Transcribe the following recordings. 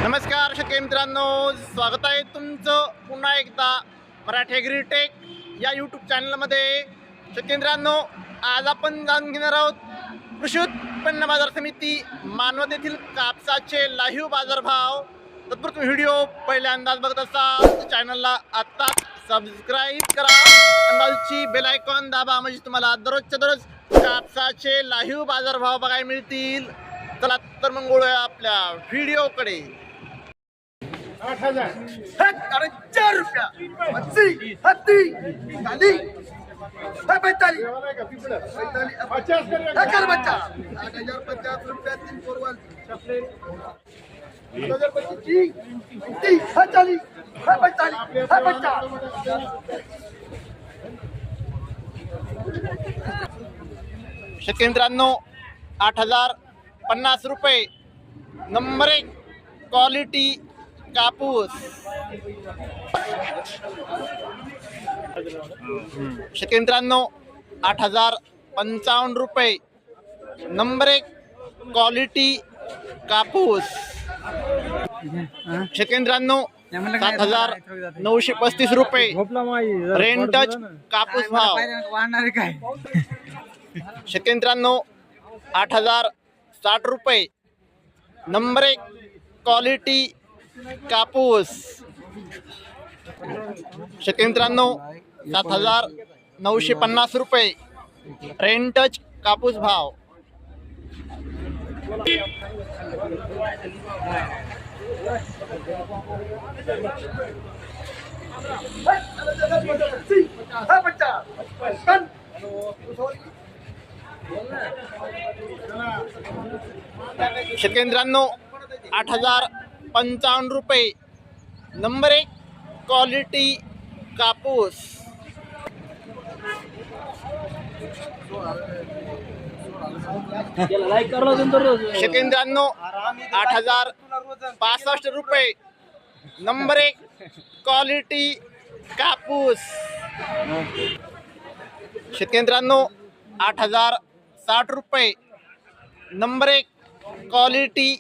नमस्कार शेतकरी मित्रांनो, स्वागत आहे तुमचं पुन्हा एकदा मराठी ॲग्रीटेक या यूट्यूब चॅनलमध्ये। शेतकरी मित्रांनो, आज आपण जाणून घेणार आहोत कृषी उत्पन्न बाजार समिती मानवत येथील कापसाचे लाईव्ह बाजारभाव। तत्पूर्वी व्हिडिओ पहिल्यांदाच बघत असाल तर चॅनलला आत्ताच सबस्क्राईब करा आणि बाजूची बेल आयकॉन दाबा, म्हणजे तुम्हाला दररोजच्या दररोज कापसाचे लाईव्ह बाजारभाव बघायला मिळतील। चला तर मग वळूया आपल्या व्हिडिओकडे। 8,000 अरे 4 रुपया 80 हत्ती गाली 45 कर बच्चा 8,050 रुपया 3 पोरवाल चपले 8,025 30 40 45 बच्चा। शेतकरी मित्रांनो, 8,050 रुपये नंबर 1 क्वालिटी कापूस। शेतकरी मित्रांनो, 8,055 रुपये नंबर 1 क्वालिटी कापूस। शेतकरी मित्रांनो, 7,935 रुपये रेंटच कापूस भाव। शेतकरी मित्रांनो, 8,060 रुपये नंबर 1 क्वालिटी कापूस। शेतकरी मित्रांनो, 7,950 रुपये रेंटच कापूस भाव। शेतकरी मित्रांनो, 8,055 रुपये नंबर 1 क्वालिटी कापूस। शेतकरी मित्रांनो, 8,065 रुपये नंबर 1 क्वालिटी कापूस। शेतकरी मित्रांनो, 8,060 रुपये नंबर 1 क्वालिटी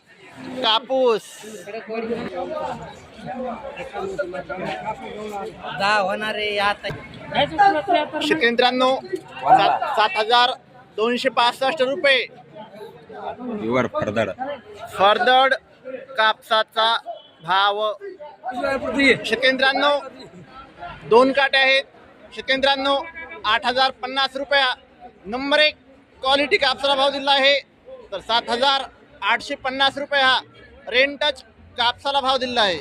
कापूस। शेतकरी मित्रांनो, 7,265 रुपये फरदड कापसाचा भाव। शेतकरी मित्रांनो, 2 काटे आहेत। शेतकरी मित्रांनो, 8,050 रुपया नंबर 1 क्वालिटी कापसाला भाव दिला आहे, तर 7,850 रुपये हा रेंटच कापसाला भाव दिला आहे।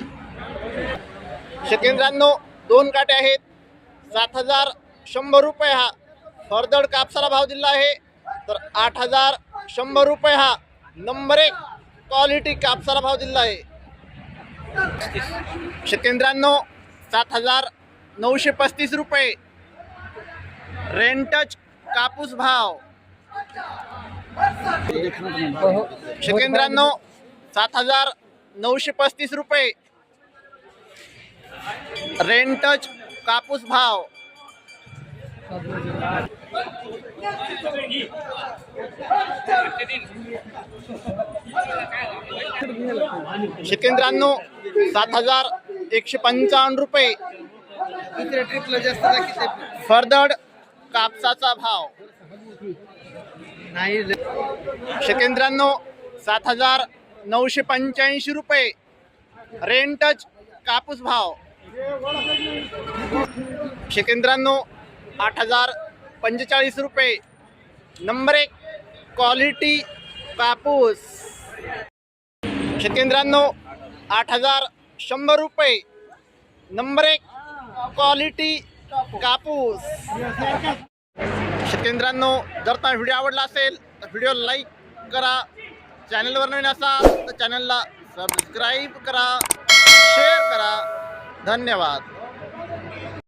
शेतकरी मित्रांनो, 2 काटे आहेत। 7,100 रुपये हा फरदड कापसाला भाव दिला आहे, तर 8,100 रुपये हा नंबर 1 क्वालिटी कापसाला भाव दिला आहे। शेतकरी मित्रांनो, 7,935 रुपये रेंटच कापूस भाव। शेतकरी मित्रांनो, 7,935 रुपये रेंटच कापूस भाव। शेतकरी मित्रांनो, 7,155 रुपये फरदड कापसाचा भाव। शेतकरी मित्रांनो, 7,985 रुपये रेंटच कापूस भाव। शेतकरी मित्रांनो, 8,045 रुपये नंबर 1 क्वालिटी कापूस। शेतकरी मित्रांनो, 8,100 रुपये नंबर 1 क्वालिटी कापूस। शेतकरी मित्रांनो, जर तुम्हाला व्हिडिओ आवडला असेल तर व्हिडिओ लाईक करा, चॅनलवर नवीन असाल तर चॅनलला सबस्क्राईब करा, शेअर करा। धन्यवाद।